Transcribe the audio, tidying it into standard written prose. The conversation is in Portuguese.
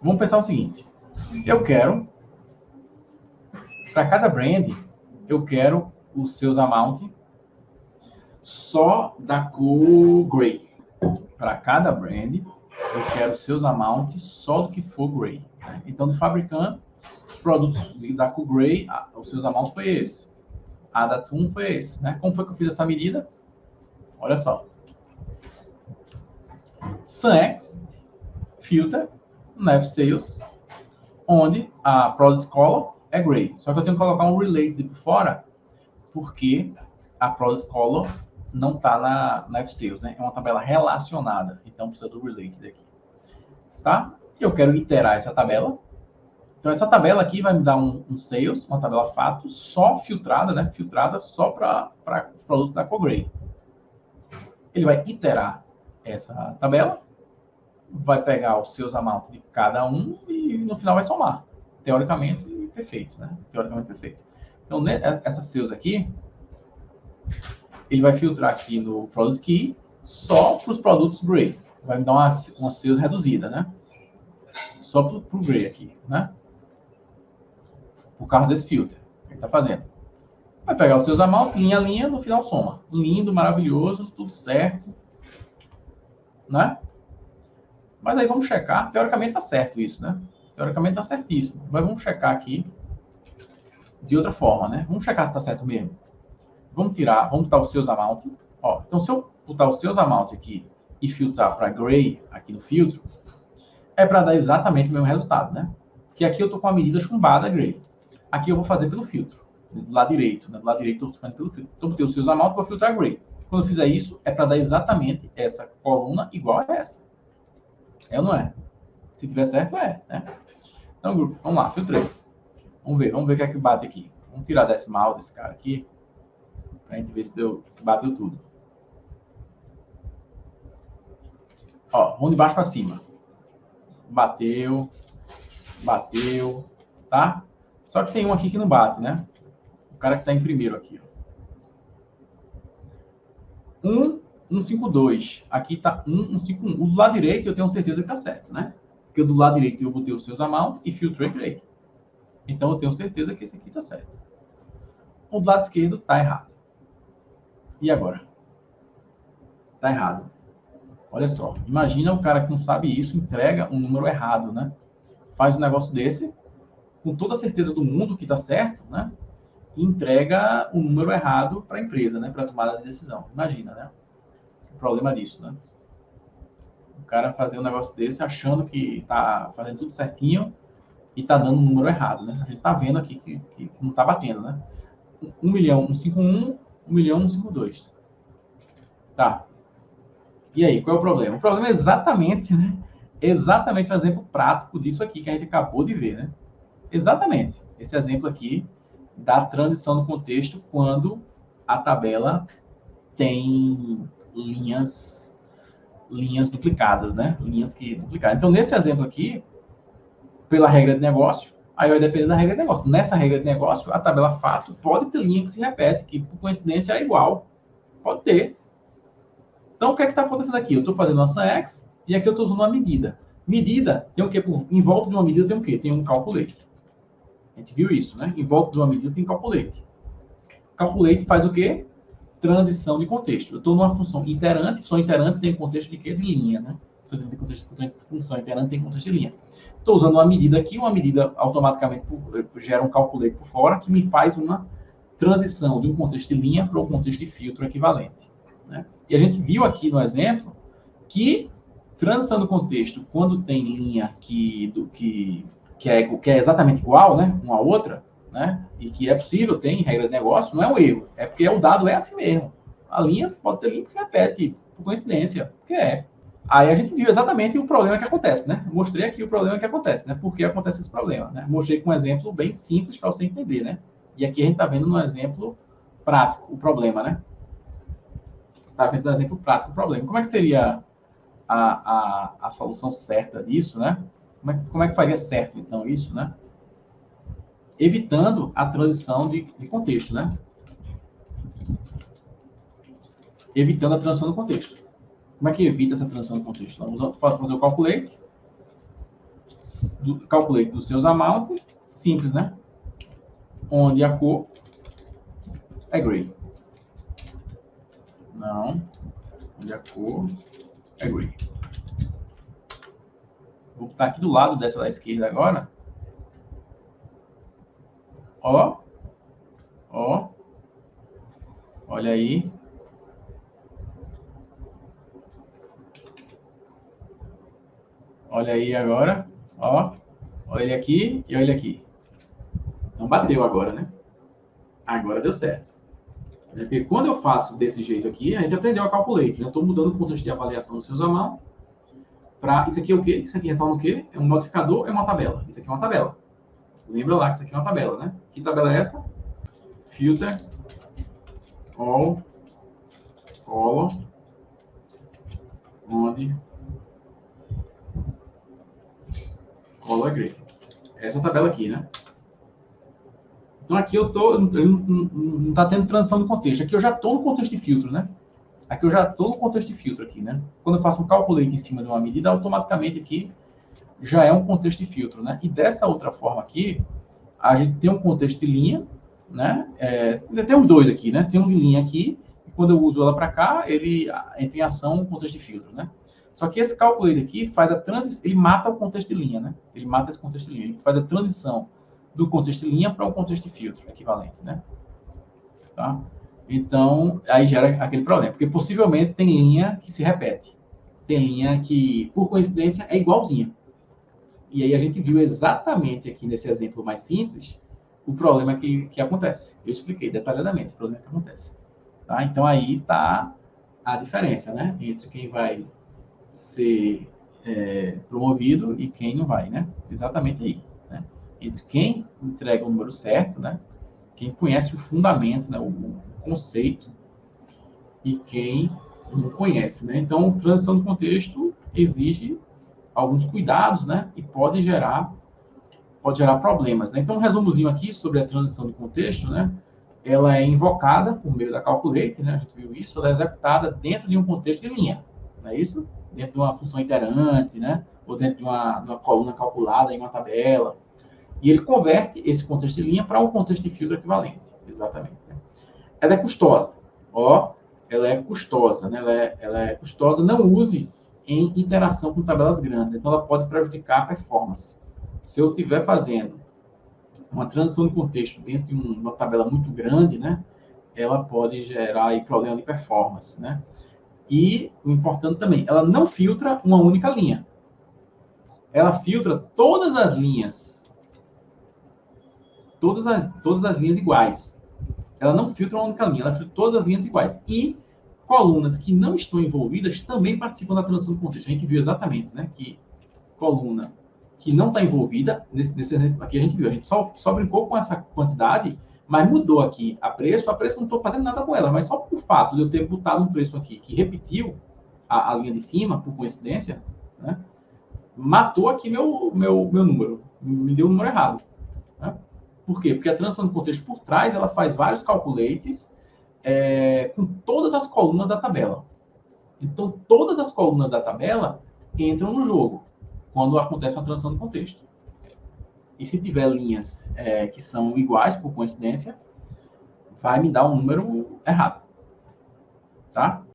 Vamos pensar o seguinte. Eu quero, para cada brand, eu quero os seus amount só da cor gray. Para cada brand, eu quero os seus amount só do que for gray. Né? Então, do fabricante, produtos da cor gray, os seus amount foi esse. A da TUM foi esse. Né? Como foi que eu fiz essa medida? Olha só. SunX, filter, nav sales, onde a product color é gray. Só que eu tenho que colocar um related por fora, porque a product color não está na nav sales, né? É uma tabela relacionada, então precisa do related aqui. Tá? Eu quero iterar essa tabela. Então essa tabela aqui vai me dar um sales, uma tabela fato, só filtrada, né? Filtrada só para produto da cor gray. Ele vai iterar essa tabela, vai pegar os seus amounts de cada um e no final vai somar. Teoricamente, perfeito, né? Teoricamente, perfeito. Então, essa sales aqui, ele vai filtrar aqui no Product Key só para os produtos Gray. Vai me dar uma sales reduzida, né? Só para o Gray aqui, né? Por causa desse filter que ele está fazendo. Vai pegar os seus amounts, linha a linha, no final soma. Lindo, maravilhoso, tudo certo, né? Mas aí vamos checar. Teoricamente tá certo isso, né? Teoricamente tá certíssimo. Mas vamos checar aqui de outra forma, né? Vamos checar se tá certo mesmo. Vamos botar os seus amount. Ó, então, se eu botar os seus amount aqui e filtrar para gray aqui no filtro, é para dar exatamente o mesmo resultado, né? Porque aqui eu tô com a medida chumbada gray. Aqui eu vou fazer pelo filtro, do lado direito, né? Do lado direito eu tô fazendo pelo filtro. Então, eu botei os seus amount e vou filtrar gray. Quando eu fizer isso, é para dar exatamente essa coluna igual a essa. É ou não é? Se tiver certo, é, né? Então, grupo, vamos lá, filtrei. Vamos ver o que é que bate aqui. Vamos tirar decimal desse cara aqui, pra gente ver se bateu tudo. Ó, vamos de baixo para cima. Bateu, tá? Só que tem um aqui que não bate, né? O cara que tá em primeiro aqui, ó. 152. Aqui tá 151. O do lado direito eu tenho certeza que tá certo, né? Porque do lado direito eu botei os seus amount e filtrei gray. Então eu tenho certeza que esse aqui tá certo. O do lado esquerdo tá errado. E agora? Tá errado. Olha só, imagina o cara que não sabe isso, entrega um número errado, né? Faz um negócio desse, com toda a certeza do mundo que tá certo, né? E entrega um número errado para a empresa, né? Para tomada de decisão. Imagina, né? O problema disso, né? O cara fazer um negócio desse achando que tá fazendo tudo certinho e tá dando um número errado, né? A gente tá vendo aqui que não tá batendo, né? 1.151, 1.152. Tá. E aí, qual é o problema? O problema é exatamente, né? Exatamente o exemplo prático disso aqui que a gente acabou de ver, né? Exatamente. Esse exemplo aqui da transição do contexto quando a tabela tem linhas duplicadas, né? Linhas que duplicadas. Então, nesse exemplo aqui, pela regra de negócio, aí vai depender da regra de negócio. Nessa regra de negócio, a tabela fato pode ter linha que se repete, que por coincidência é igual. Pode ter. Então, o que é que está acontecendo aqui? Eu estou fazendo uma SunX e aqui eu estou usando uma medida. Medida tem o quê? Em volta de uma medida tem o quê? Tem um calculate. A gente viu isso, né? Em volta de uma medida tem calculate. Calculate faz o quê? Transição de contexto. Eu estou numa função iterante tem contexto de quê? De linha, né? Função iterante tem contexto de linha. Estou usando uma medida aqui, uma medida automaticamente gera um calculate por fora que me faz uma transição de um contexto de linha para um contexto de filtro equivalente. Né? E a gente viu aqui no exemplo que transição do contexto, quando tem linha que é exatamente igual, né, uma a outra, né, e que é possível, tem regra de negócio, não é um erro, é porque o dado é assim mesmo. A linha pode ter linha que se repete por coincidência, porque é. Aí a gente viu exatamente o problema que acontece, né? Mostrei aqui o problema que acontece, né? Por que acontece esse problema, né? Mostrei com um exemplo bem simples para você entender, né? E aqui a gente está vendo no exemplo prático o problema, né? Está vendo no exemplo prático o problema. Como é que seria a solução certa disso, né? Como é que faria certo, então, isso, né? Evitando a transição de contexto, né? Evitando a transição do contexto. Como é que evita essa transição do contexto? Vamos fazer o calculate. calculate do seus amount, simples, né? Onde a cor é gray. Não, onde a cor é gray. Vou botar aqui do lado dessa da esquerda agora. Ó. Ó. Olha aí. Olha aí agora. Ó. Olha ele aqui e olha ele aqui. Não bateu agora, né? Agora deu certo. Porque quando eu faço desse jeito aqui, a gente aprendeu a calculate. Eu estou mudando o contexto de avaliação dos seus amounts. Isso aqui é o quê? Isso aqui retorna o quê? É um modificador, é uma tabela. Isso aqui é uma tabela. Lembra lá que isso aqui é uma tabela, né? Que tabela é essa? Filter all color onde color gray. Essa tabela aqui, né? Então aqui eu tô, não está tendo transição do contexto. Aqui eu já estou no contexto de filtro, né? Aqui eu já estou no contexto de filtro aqui, né? Quando eu faço um calculate em cima de uma medida, automaticamente aqui já é um contexto de filtro, né? E dessa outra forma aqui, a gente tem um contexto de linha, né? Tem os dois aqui, né? Tem um de linha aqui, e quando eu uso ela para cá, ele entra em ação o contexto de filtro, né? Só que esse calculate aqui faz a transição, ele mata o contexto de linha, né? Ele mata esse contexto de linha, ele faz a transição do contexto de linha para o contexto de filtro equivalente, né? Tá? Então, aí gera aquele problema, porque possivelmente tem linha que se repete. Tem linha que, por coincidência, é igualzinha. E aí a gente viu exatamente aqui nesse exemplo mais simples o problema que acontece. Eu expliquei detalhadamente o problema que acontece. Tá? Então aí está a diferença, né? Entre quem vai ser promovido e quem não vai, né? Exatamente aí. Né? Entre quem entrega o número certo, né? Quem conhece o fundamento, né? O conceito, e quem não conhece, né? Então, transição de contexto exige alguns cuidados, né? E pode gerar problemas, né? Então, um resumozinho aqui sobre a transição de contexto, né? Ela é invocada por meio da calculate, né? A gente viu isso, ela é executada dentro de um contexto de linha, não é isso? Dentro de uma função iterante, né? Ou dentro de uma coluna calculada em uma tabela. E ele converte esse contexto de linha para um contexto de filtro equivalente, exatamente. Né? Ela é custosa, ó, ela é custosa, né? Ela é custosa, não use em interação com tabelas grandes, então ela pode prejudicar a performance. Se eu estiver fazendo uma transição de contexto dentro de uma tabela muito grande, né, ela pode gerar aí problema de performance, né? E o importante também, ela não filtra uma única linha. Ela filtra todas as linhas, todas as linhas iguais. Ela não filtra uma única linha, ela filtra todas as linhas iguais. E colunas que não estão envolvidas também participam da transição de contexto. A gente viu exatamente, né, que coluna que não está envolvida, nesse exemplo aqui a gente viu, a gente só brincou com essa quantidade, mas mudou aqui a preço não estou fazendo nada com ela, mas só por fato de eu ter botado um preço aqui que repetiu a linha de cima, por coincidência, né, matou aqui meu número, me deu um número errado. Né? Por quê? Porque a transição de contexto por trás, ela faz vários calculates com todas as colunas da tabela. Então, todas as colunas da tabela entram no jogo quando acontece uma transição de contexto. E se tiver linhas que são iguais, por coincidência, vai me dar um número errado. Tá?